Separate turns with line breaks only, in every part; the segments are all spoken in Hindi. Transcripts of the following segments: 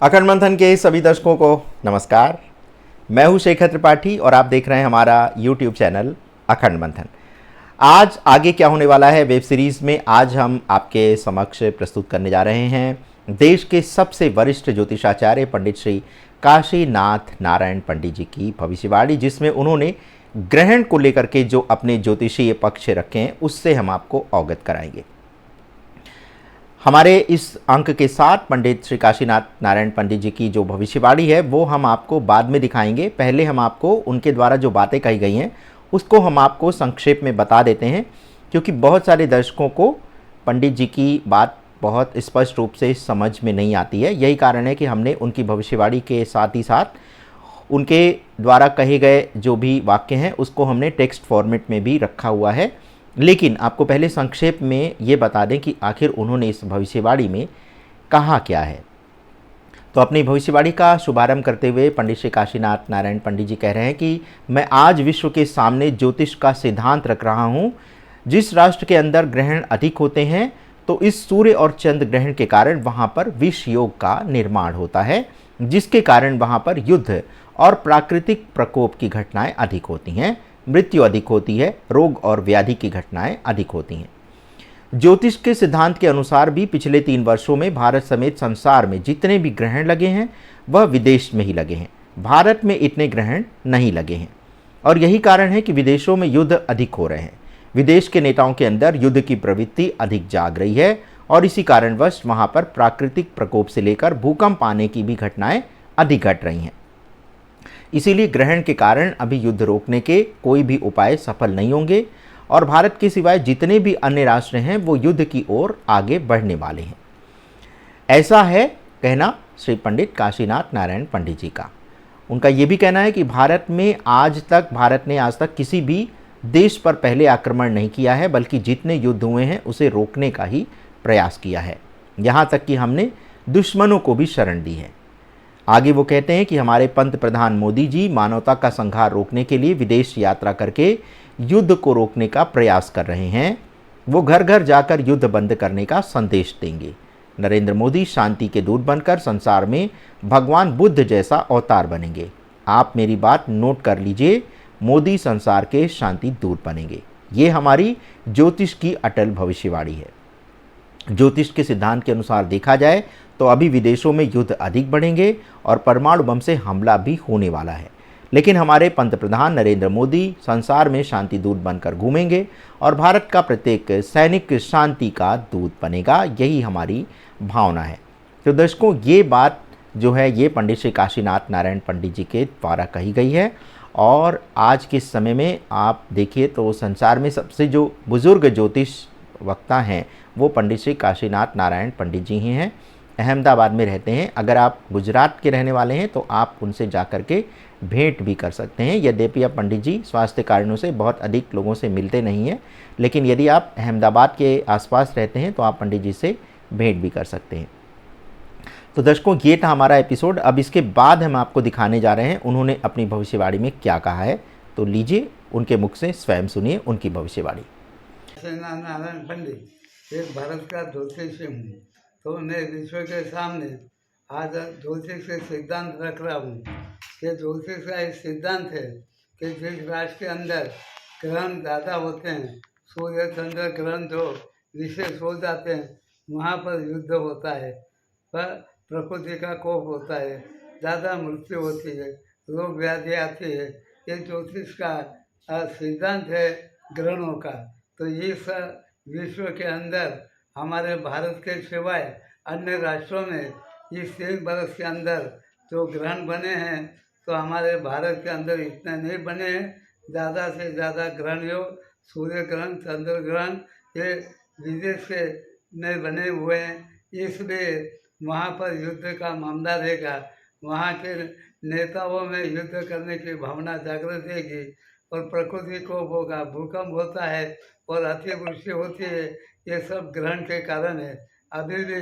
अखंड मंथन के सभी दर्शकों को नमस्कार। मैं हूं शेखर त्रिपाठी और आप देख रहे हैं हमारा YouTube चैनल अखंड मंथन। आज आगे क्या होने वाला है वेब सीरीज़ में, आज हम आपके समक्ष प्रस्तुत करने जा रहे हैं देश के सबसे वरिष्ठ ज्योतिषाचार्य पंडित श्री काशीनाथ नारायण पंडित जी की भविष्यवाणी, जिसमें उन्होंने ग्रहण को लेकर के जो अपने ज्योतिषीय पक्ष रखे हैं उससे हम आपको अवगत कराएंगे। हमारे इस अंक के साथ पंडित श्री काशीनाथ नारायण पंडित जी की जो भविष्यवाणी है वो हम आपको बाद में दिखाएंगे। पहले हम आपको उनके द्वारा जो बातें कही गई हैं उसको हम आपको संक्षेप में बता देते हैं, क्योंकि बहुत सारे दर्शकों को पंडित जी की बात बहुत स्पष्ट रूप से समझ में नहीं आती है। यही कारण है कि हमने उनकी भविष्यवाणी के साथ ही साथ उनके द्वारा कहे गए जो भी वाक्य हैं उसको हमने टेक्स्ट फॉर्मेट में भी रखा हुआ है। लेकिन आपको पहले संक्षेप में ये बता दें कि आखिर उन्होंने इस भविष्यवाणी में कहा क्या है। तो अपनी भविष्यवाणी का शुभारंभ करते हुए पंडित श्री काशीनाथ नारायण पंडित जी कह रहे हैं कि मैं आज विश्व के सामने ज्योतिष का सिद्धांत रख रहा हूँ। जिस राष्ट्र के अंदर ग्रहण अधिक होते हैं तो इस सूर्य और चंद्र ग्रहण के कारण वहाँ पर विष योग का निर्माण होता है, जिसके कारण वहाँ पर युद्ध और प्राकृतिक प्रकोप की घटनाएं अधिक होती हैं, मृत्यु अधिक होती है, रोग और व्याधि की घटनाएं अधिक होती हैं। ज्योतिष के सिद्धांत के अनुसार भी पिछले 3 वर्षों में भारत समेत संसार में जितने भी ग्रहण लगे हैं वह विदेश में ही लगे हैं, भारत में इतने ग्रहण नहीं लगे हैं। और यही कारण है कि विदेशों में युद्ध अधिक हो रहे हैं। विदेश के नेताओं के अंदर युद्ध की प्रवृत्ति अधिक जाग रही है और इसी कारणवश वहां पर प्राकृतिक प्रकोप से लेकर भूकंप आने की भी घटनाएं अधिक घट रही हैं। इसीलिए ग्रहण के कारण अभी युद्ध रोकने के कोई भी उपाय सफल नहीं होंगे और भारत के सिवाय जितने भी अन्य राष्ट्र हैं वो युद्ध की ओर आगे बढ़ने वाले हैं। ऐसा है कहना श्री पंडित काशीनाथ नारायण पंडित जी का। उनका ये भी कहना है कि भारत ने आज तक किसी भी देश पर पहले आक्रमण नहीं किया है, बल्कि जितने युद्ध हुए हैं उसे रोकने का ही प्रयास किया है। यहाँ तक कि हमने दुश्मनों को भी शरण दी है। आगे वो कहते हैं कि हमारे पंत प्रधान मोदी जी मानवता का संहार रोकने के लिए विदेश यात्रा करके युद्ध को रोकने का प्रयास कर रहे हैं। वो घर घर जाकर युद्ध बंद करने का संदेश देंगे। नरेंद्र मोदी शांति के दूत बनकर संसार में भगवान बुद्ध जैसा अवतार बनेंगे। आप मेरी बात नोट कर लीजिए, मोदी संसार के शांति दूत बनेंगे। ये हमारी ज्योतिष की अटल भविष्यवाणी है। ज्योतिष के सिद्धांत के अनुसार देखा जाए तो अभी विदेशों में युद्ध अधिक बढ़ेंगे और परमाणु बम से हमला भी होने वाला है। लेकिन हमारे पंतप्रधान नरेंद्र मोदी संसार में शांति दूत बनकर घूमेंगे और भारत का प्रत्येक सैनिक शांति का दूत बनेगा। यही हमारी भावना है। तो दर्शकों, ये बात जो है ये पंडित श्री काशीनाथ नारायण पंडित जी के द्वारा कही गई है। और आज के समय में आप देखिए तो संसार में सबसे जो बुजुर्ग ज्योतिष वक्ता हैं वो पंडित श्री काशीनाथ नारायण पंडित जी ही हैं। अहमदाबाद में रहते हैं। अगर आप गुजरात के रहने वाले हैं तो आप उनसे जाकर के भेंट भी कर सकते हैं। यद्यपि आप पंडित जी स्वास्थ्य कारणों से बहुत अधिक लोगों से मिलते नहीं हैं, लेकिन यदि आप अहमदाबाद के आसपास रहते हैं तो आप पंडित जी से भेंट भी कर सकते हैं। तो दर्शकों, ये था हमारा एपिसोड। अब इसके बाद हम आपको दिखाने जा रहे हैं उन्होंने अपनी भविष्यवाणी में क्या कहा है। तो लीजिए उनके मुख से स्वयं सुनिए उनकी भविष्यवाणी।
नारायण पंडित एक भारत का ज्योतिषी हूँ, तो मैं विश्व के सामने आज ज्योतिष के सिद्धांत रख रहा हूँ। कि ज्योतिष का एक सिद्धांत है कि जिस राष्ट्र के अंदर ग्रहण ज़्यादा होते हैं, सूर्य चंद्र ग्रहण जो विशेष हो जाते हैं, वहाँ पर युद्ध होता है, पर प्रकृति का कोप होता है, ज़्यादा मृत्यु होती है, रोग व्याधि आती है। ये ज्योतिष का सिद्धांत है ग्रहणों का। तो इस विश्व के अंदर हमारे भारत के सिवाय अन्य राष्ट्रों में इस 3 वर्ष के अंदर जो ग्रहण बने हैं, तो हमारे भारत के अंदर इतने नहीं बने हैं। ज़्यादा से ज़्यादा ग्रहण योग, सूर्य ग्रहण, चंद्र ग्रहण ये विदेश के में बने हुए हैं। इसलिए वहाँ पर युद्ध का मामला रहेगा। वहाँ के नेताओं में युद्ध करने की भावना जागृत रहेगी और प्रकृति को होगा, भूकंप होता है और अतिवृष्टि होती है। ये सब ग्रहण के कारण है। अभी भी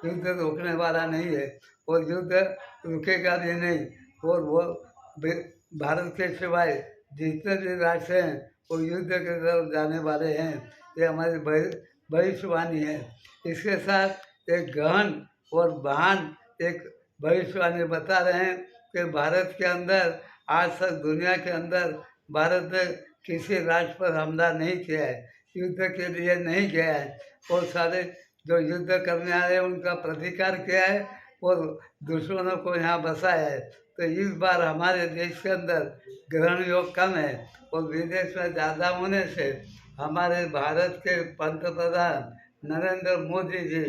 युद्ध रोकने वाला नहीं है और युद्ध रुकेगा भी नहीं। और वो भारत के सिवाय जितने भी राष्ट्र हैं वो युद्ध की तरफ जाने वाले हैं। ये हमारी भविष्यवाणी है। इसके साथ एक गहन और महान एक भविष्यवाणी बता रहे हैं कि भारत के अंदर आज तक दुनिया के अंदर भारत ने किसी राष्ट्र पर हमला नहीं किया है, युद्ध के लिए नहीं गया है। और सारे जो युद्ध करने आ रहे हैं उनका प्रतिकार किया है और दुश्मनों को यहाँ बसाया है। तो इस बार हमारे देश के अंदर ग्रहण योग कम है और विदेश में ज़्यादा होने से हमारे भारत के पंतप्रधान नरेंद्र मोदी जी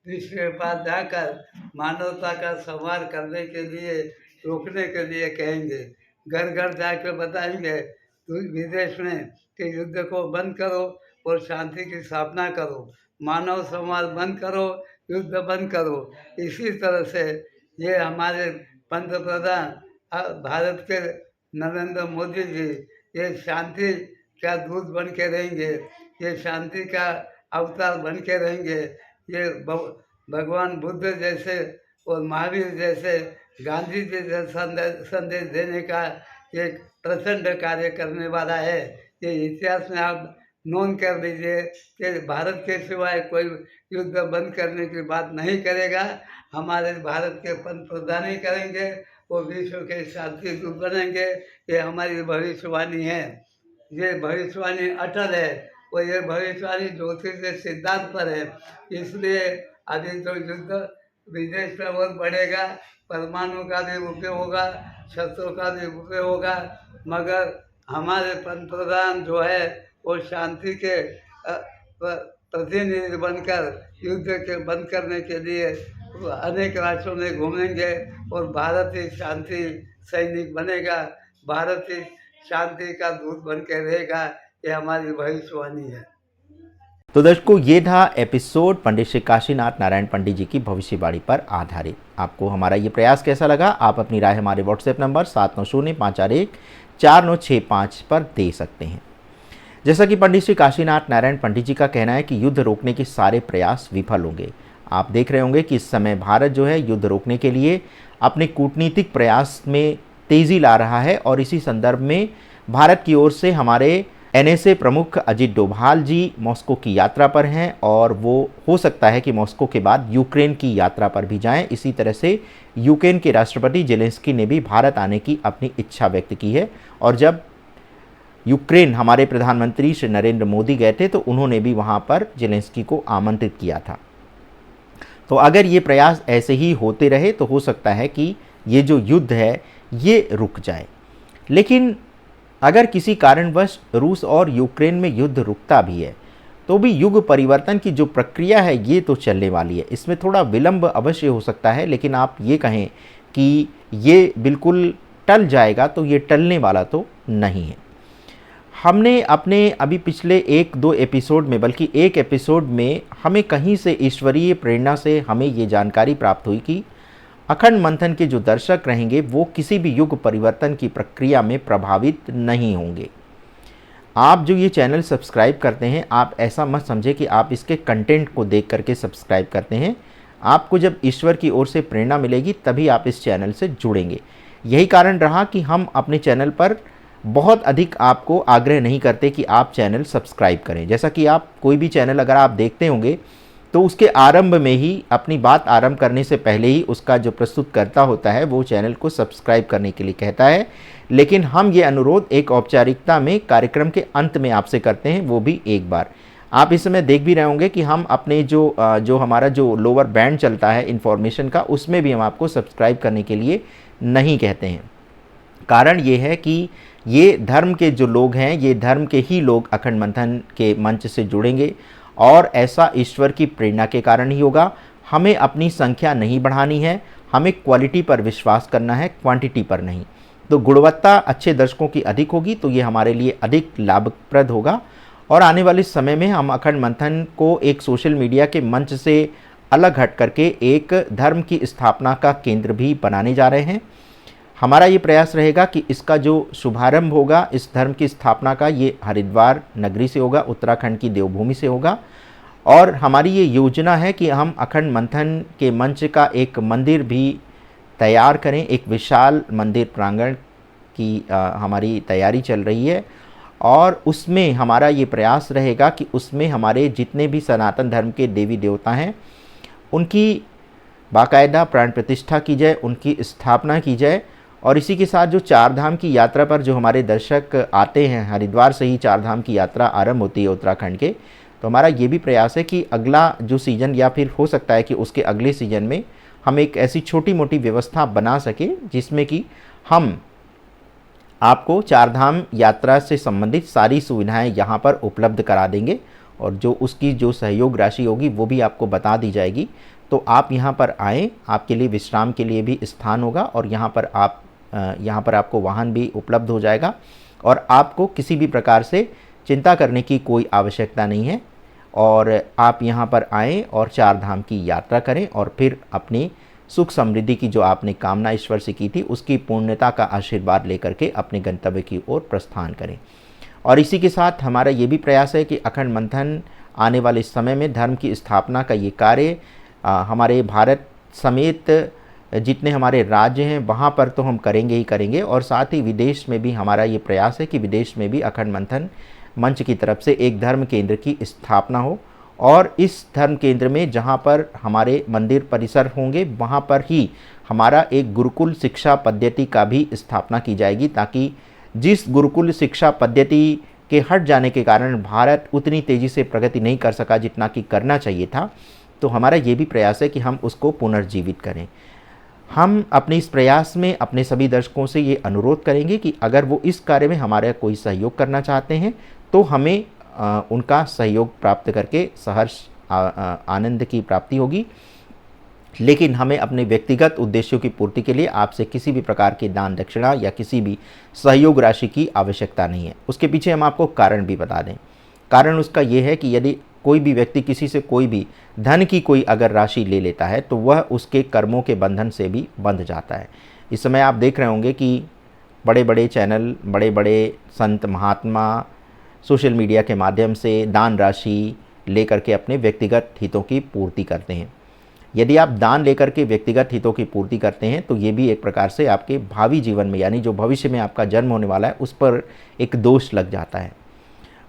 विश्व के पास जाकर मानवता का संहार करने के लिए, रोकने के लिए कहेंगे। घर घर जाकर बताएंगे तो विदेश में कि युद्ध को बंद करो और शांति की स्थापना करो, मानव संवाद बंद करो, युद्ध बंद करो। इसी तरह से ये हमारे पंतप्रधान भारत के नरेंद्र मोदी जी ये शांति का दूत बन के रहेंगे, ये शांति का अवतार बन के रहेंगे। ये भगवान बुद्ध जैसे और महावीर जैसे, गांधी जी जैसा संदेश देने का एक प्रचंड कार्य करने वाला है। ये इतिहास में आप नोट कर लीजिए कि भारत के सिवाय कोई युद्ध बंद करने की बात नहीं करेगा। हमारे भारत के पंतप्रधान ही करेंगे, वो विश्व के शांति दूत बनेंगे। ये हमारी भविष्यवाणी है, ये भविष्यवाणी अटल है और ये भविष्यवाणी ज्योतिष के सिद्धांत पर है। इसलिए अभी तो युद्ध विदेश में बहुत बढ़ेगा, परमाणु का भी उपयोग होगा, शस्त्रों का भी उपयोग होगा, मगर हमारे पंतप्रधान जो है वो शांति के प्रतिनिधि बनकर युद्ध के बंद करने के लिए अनेक राष्ट्रों में घूमेंगे और भारत ही शांति सैनिक बनेगा, भारत ही शांति का दूत बन के रहेगा। ये हमारी भविष्यवाणी है।
तो दर्शकों, ये था एपिसोड पंडित श्री काशीनाथ नारायण पंडित जी की भविष्यवाणी पर आधारित। आपको हमारा ये प्रयास कैसा लगा, आप अपनी राय हमारे व्हाट्सएप नंबर 7905414965 पर दे सकते हैं। जैसा कि पंडित श्री काशीनाथ नारायण पंडित जी का कहना है कि युद्ध रोकने के सारे प्रयास विफल होंगे। आप देख रहे होंगे कि इस समय भारत जो है युद्ध रोकने के लिए अपने कूटनीतिक प्रयास में तेज़ी ला रहा है और इसी संदर्भ में भारत की ओर से हमारे NSA प्रमुख अजित डोभाल जी मॉस्को की यात्रा पर हैं और वो हो सकता है कि मॉस्को के बाद यूक्रेन की यात्रा पर भी जाएं। इसी तरह से यूक्रेन के राष्ट्रपति जेलेंस्की ने भी भारत आने की अपनी इच्छा व्यक्त की है और जब यूक्रेन हमारे प्रधानमंत्री श्री नरेंद्र मोदी गए थे तो उन्होंने भी वहाँ पर जेलेंस्की को आमंत्रित किया था। तो अगर ये प्रयास ऐसे ही होते रहे तो हो सकता है कि ये जो युद्ध है ये रुक जाए। लेकिन अगर किसी कारणवश रूस और यूक्रेन में युद्ध रुकता भी है तो भी युग परिवर्तन की जो प्रक्रिया है ये तो चलने वाली है। इसमें थोड़ा विलंब अवश्य हो सकता है, लेकिन आप ये कहें कि ये बिल्कुल टल जाएगा तो ये टलने वाला तो नहीं है। हमने अपने अभी पिछले 1-2 एपिसोड में, बल्कि एक एपिसोड में हमें कहीं से ईश्वरीय प्रेरणा से हमें ये जानकारी प्राप्त हुई कि अखंड मंथन के जो दर्शक रहेंगे वो किसी भी युग परिवर्तन की प्रक्रिया में प्रभावित नहीं होंगे। आप जो ये चैनल सब्सक्राइब करते हैं, आप ऐसा मत समझे कि आप इसके कंटेंट को देख करके सब्सक्राइब करते हैं। आपको जब ईश्वर की ओर से प्रेरणा मिलेगी तभी आप इस चैनल से जुड़ेंगे। यही कारण रहा कि हम अपने चैनल पर बहुत अधिक आपको आग्रह नहीं करते कि आप चैनल सब्सक्राइब करें। जैसा कि आप कोई भी चैनल अगर आप देखते होंगे तो उसके आरंभ में ही, अपनी बात आरंभ करने से पहले ही उसका जो प्रस्तुतकर्ता होता है वो चैनल को सब्सक्राइब करने के लिए कहता है। लेकिन हम ये अनुरोध एक औपचारिकता में कार्यक्रम के अंत में आपसे करते हैं, वो भी एक बार। आप इस समय देख भी रहे होंगे कि हम अपने जो हमारा जो लोअर बैंड चलता है इन्फॉर्मेशन का, उसमें भी हम आपको सब्सक्राइब करने के लिए नहीं कहते हैं। कारण ये है कि ये धर्म के जो लोग हैं, ये धर्म के ही लोग अखंड मंथन के मंच से जुड़ेंगे और ऐसा ईश्वर की प्रेरणा के कारण ही होगा। हमें अपनी संख्या नहीं बढ़ानी है, हमें क्वालिटी पर विश्वास करना है, क्वांटिटी पर नहीं। तो गुणवत्ता अच्छे दर्शकों की अधिक होगी तो ये हमारे लिए अधिक लाभप्रद होगा। और आने वाले समय में हम अखंड मंथन को एक सोशल मीडिया के मंच से अलग हट करके एक धर्म की स्थापना का केंद्र भी बनाने जा रहे हैं। हमारा ये प्रयास रहेगा कि इसका जो शुभारंभ होगा, इस धर्म की स्थापना का, ये हरिद्वार नगरी से होगा, उत्तराखंड की देवभूमि से होगा। और हमारी ये योजना है कि हम अखंड मंथन के मंच का एक मंदिर भी तैयार करें। एक विशाल मंदिर प्रांगण की हमारी तैयारी चल रही है और उसमें हमारा ये प्रयास रहेगा कि उसमें हमारे जितने भी सनातन धर्म के देवी देवता हैं उनकी बाकायदा प्राण प्रतिष्ठा की जाए, उनकी स्थापना की जाए। और इसी के साथ जो चार धाम की यात्रा पर जो हमारे दर्शक आते हैं, हरिद्वार से ही चार धाम की यात्रा आरंभ होती है उत्तराखंड के, तो हमारा ये भी प्रयास है कि अगला जो सीज़न या फिर हो सकता है कि उसके अगले सीज़न में हम एक ऐसी छोटी मोटी व्यवस्था बना सकें जिसमें कि हम आपको चार धाम यात्रा से संबंधित सारी सुविधाएं यहाँ पर उपलब्ध करा देंगे और जो उसकी जो सहयोग राशि होगी वो भी आपको बता दी जाएगी। तो आप यहाँ पर आएँ, आपके लिए विश्राम के लिए भी स्थान होगा और यहाँ पर आपको वाहन भी उपलब्ध हो जाएगा और आपको किसी भी प्रकार से चिंता करने की कोई आवश्यकता नहीं है। और आप यहाँ पर आएँ और चार धाम की यात्रा करें और फिर अपनी सुख समृद्धि की जो आपने कामना ईश्वर से की थी उसकी पूर्णता का आशीर्वाद लेकर के अपने गंतव्य की ओर प्रस्थान करें। और इसी के साथ हमारा ये भी प्रयास है कि अखंड मंथन आने वाले समय में धर्म की स्थापना का ये कार्य हमारे भारत समेत जितने हमारे राज्य हैं वहाँ पर तो हम करेंगे ही करेंगे, और साथ ही विदेश में भी हमारा ये प्रयास है कि विदेश में भी अखंड मंथन मंच की तरफ से एक धर्म केंद्र की स्थापना हो और इस धर्म केंद्र में जहाँ पर हमारे मंदिर परिसर होंगे वहाँ पर ही हमारा एक गुरुकुल शिक्षा पद्धति का भी स्थापना की जाएगी, ताकि जिस गुरुकुल शिक्षा पद्धति के हट जाने के कारण भारत उतनी तेज़ी से प्रगति नहीं कर सका जितना कि करना चाहिए था, तो हमारा ये भी प्रयास है कि हम उसको पुनर्जीवित करें। हम अपने इस प्रयास में अपने सभी दर्शकों से ये अनुरोध करेंगे कि अगर वो इस कार्य में हमारा कोई सहयोग करना चाहते हैं तो हमें उनका सहयोग प्राप्त करके सहर्ष आनंद की प्राप्ति होगी, लेकिन हमें अपने व्यक्तिगत उद्देश्यों की पूर्ति के लिए आपसे किसी भी प्रकार के दान दक्षिणा या किसी भी सहयोग राशि की आवश्यकता नहीं है। उसके पीछे हम आपको कारण भी बता दें। कारण उसका ये है कि यदि कोई भी व्यक्ति किसी से कोई भी धन की कोई अगर राशि ले लेता है तो वह उसके कर्मों के बंधन से भी बंध जाता है। इस समय आप देख रहे होंगे कि बड़े बड़े चैनल, बड़े बड़े संत महात्मा सोशल मीडिया के माध्यम से दान राशि लेकर के अपने व्यक्तिगत हितों की पूर्ति करते हैं। यदि आप दान लेकर के व्यक्तिगत हितों की पूर्ति करते हैं तो ये भी एक प्रकार से आपके भावी जीवन में, यानी जो भविष्य में आपका जन्म होने वाला है, उस पर एक दोष लग जाता है।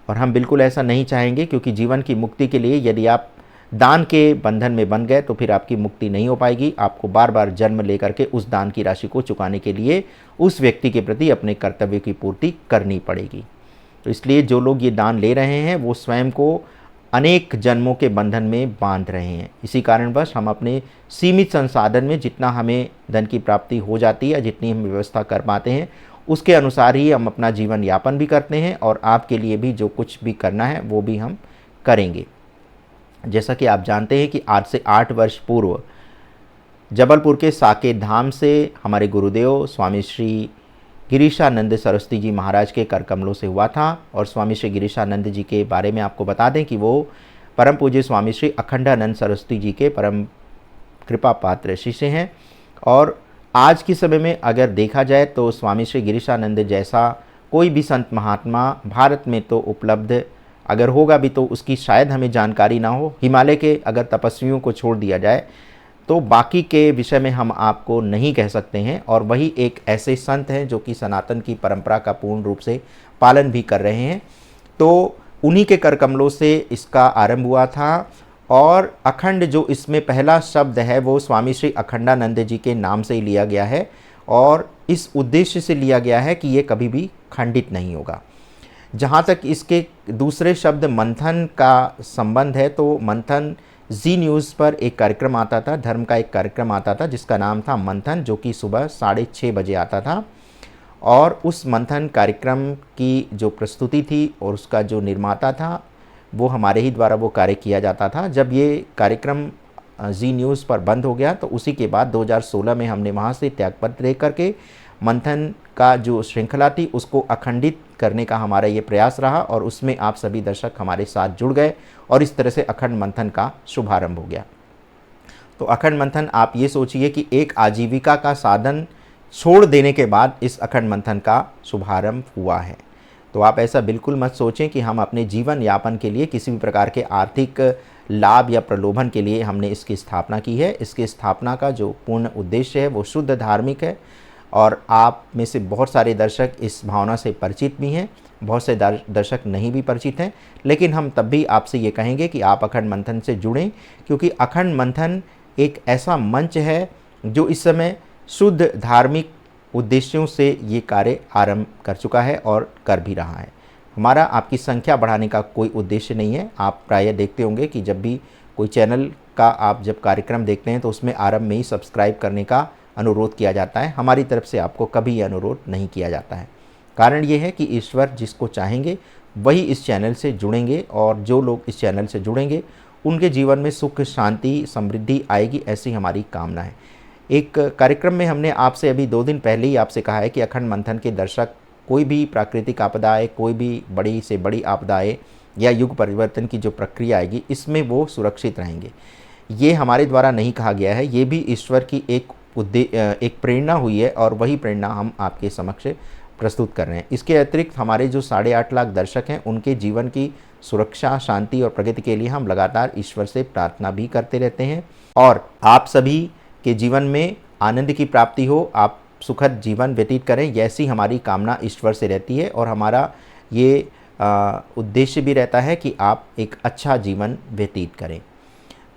और हम बिल्कुल ऐसा नहीं चाहेंगे, क्योंकि जीवन की मुक्ति के लिए यदि आप दान के बंधन में बन गए तो फिर आपकी मुक्ति नहीं हो पाएगी। आपको बार बार जन्म लेकर के उस दान की राशि को चुकाने के लिए उस व्यक्ति के प्रति अपने कर्तव्य की पूर्ति करनी पड़ेगी। तो इसलिए जो लोग ये दान ले रहे हैं वो स्वयं को अनेक जन्मों के बंधन में बांध रहे हैं। इसी कारणवश हम अपने सीमित संसाधन में जितना हमें धन की प्राप्ति हो जाती है, जितनी हम व्यवस्था कर पाते हैं, उसके अनुसार ही हम अपना जीवन यापन भी करते हैं और आपके लिए भी जो कुछ भी करना है वो भी हम करेंगे। जैसा कि आप जानते हैं कि आज से 8 वर्ष पूर्व जबलपुर के साकेत धाम से हमारे गुरुदेव स्वामी श्री गिरीशानंद सरस्वती जी महाराज के कर कमलों से हुआ था। और स्वामी श्री गिरीशानंद जी के बारे में आपको बता दें कि वो परम पूज्य स्वामी श्री अखंडानंद सरस्वती जी के परम कृपा पात्र शिष्य हैं। और आज के समय में अगर देखा जाए तो स्वामी श्री गिरीशानंद जैसा कोई भी संत महात्मा भारत में तो उपलब्ध अगर होगा भी तो उसकी शायद हमें जानकारी ना हो। हिमालय के अगर तपस्वियों को छोड़ दिया जाए तो बाकी के विषय में हम आपको नहीं कह सकते हैं। और वही एक ऐसे संत हैं जो कि सनातन की परंपरा का पूर्ण रूप से पालन भी कर रहे हैं। तो उन्हीं के कर कमलों से इसका आरंभ हुआ था। और अखंड जो इसमें पहला शब्द है वो स्वामी श्री अखंडानंद जी के नाम से ही लिया गया है और इस उद्देश्य से लिया गया है कि ये कभी भी खंडित नहीं होगा। जहाँ तक इसके दूसरे शब्द मंथन का संबंध है तो मंथन जी न्यूज़ पर एक कार्यक्रम आता था, धर्म का एक कार्यक्रम आता था जिसका नाम था मंथन, जो कि सुबह 6:30 बजे आता था। और उस मंथन कार्यक्रम की जो प्रस्तुति थी और उसका जो निर्माता था वो हमारे ही द्वारा वो कार्य किया जाता था। जब ये कार्यक्रम जी न्यूज़ पर बंद हो गया तो उसी के बाद 2016 में हमने वहाँ से त्यागपत्र दे करके मंथन का जो श्रृंखला थी उसको अखंडित करने का हमारा ये प्रयास रहा और उसमें आप सभी दर्शक हमारे साथ जुड़ गए और इस तरह से अखंड मंथन का शुभारंभ हो गया। तो अखंड मंथन आप ये सोचिए कि एक आजीविका का साधन छोड़ देने के बाद इस अखंड मंथन का शुभारंभ हुआ है। तो आप ऐसा बिल्कुल मत सोचें कि हम अपने जीवन यापन के लिए किसी भी प्रकार के आर्थिक लाभ या प्रलोभन के लिए हमने इसकी स्थापना की है। इसकी स्थापना का जो पूर्ण उद्देश्य है वो शुद्ध धार्मिक है और आप में से बहुत सारे दर्शक इस भावना से परिचित भी हैं, बहुत से दर्शक नहीं भी परिचित हैं। लेकिन हम तब भी आपसे ये कहेंगे कि आप अखंड मंथन से जुड़ें, क्योंकि अखंड मंथन एक ऐसा मंच है जो इस समय शुद्ध धार्मिक उद्देश्यों से ये कार्य आरंभ कर चुका है और कर भी रहा है। हमारा आपकी संख्या बढ़ाने का कोई उद्देश्य नहीं है। आप प्रायः देखते होंगे कि जब भी कोई चैनल का आप जब कार्यक्रम देखते हैं तो उसमें आरंभ में ही सब्सक्राइब करने का अनुरोध किया जाता है। हमारी तरफ से आपको कभी ये अनुरोध नहीं किया जाता है। कारण ये है कि ईश्वर जिसको चाहेंगे वही इस चैनल से जुड़ेंगे, और जो लोग इस चैनल से जुड़ेंगे उनके जीवन में सुख, शांति, समृद्धि आएगी, ऐसी हमारी कामना है। एक कार्यक्रम में हमने आपसे अभी 2 दिन पहले ही आपसे कहा है कि अखंड मंथन के दर्शक कोई भी प्राकृतिक आपदा आए, कोई भी बड़ी से बड़ी आपदा आए या युग परिवर्तन की जो प्रक्रिया आएगी, इसमें वो सुरक्षित रहेंगे। ये हमारे द्वारा नहीं कहा गया है, ये भी ईश्वर की एक प्रेरणा हुई है और वही प्रेरणा हम आपके समक्ष प्रस्तुत कर रहे हैं। इसके अतिरिक्त हमारे जो 8.5 लाख दर्शक हैं उनके जीवन की सुरक्षा, शांति और प्रगति के लिए हम लगातार ईश्वर से प्रार्थना भी करते रहते हैं, और आप सभी के जीवन में आनंद की प्राप्ति हो, आप सुखद जीवन व्यतीत करें, ऐसी हमारी कामना ईश्वर से रहती है। और हमारा ये उद्देश्य भी रहता है कि आप एक अच्छा जीवन व्यतीत करें।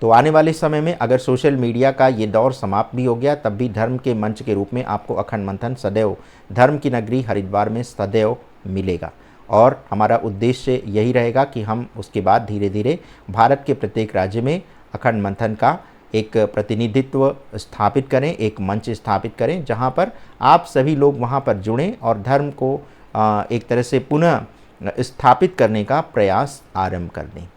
तो आने वाले समय में अगर सोशल मीडिया का ये दौर समाप्त भी हो गया, तब भी धर्म के मंच के रूप में आपको अखंड मंथन सदैव धर्म की नगरी हरिद्वार में सदैव मिलेगा। और हमारा उद्देश्य यही रहेगा कि हम उसके बाद धीरे धीरे भारत के प्रत्येक राज्य में अखंड मंथन का एक प्रतिनिधित्व स्थापित करें, एक मंच स्थापित करें, जहां पर आप सभी लोग वहां पर जुड़ें और धर्म को एक तरह से पुनः स्थापित करने का प्रयास आरंभ कर दें।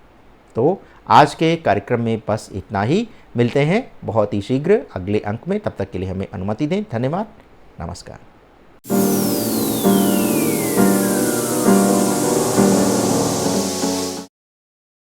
तो आज के कार्यक्रम में बस इतना ही। मिलते हैं बहुत ही शीघ्र अगले अंक में, तब तक के लिए हमें अनुमति दें। धन्यवाद, नमस्कार।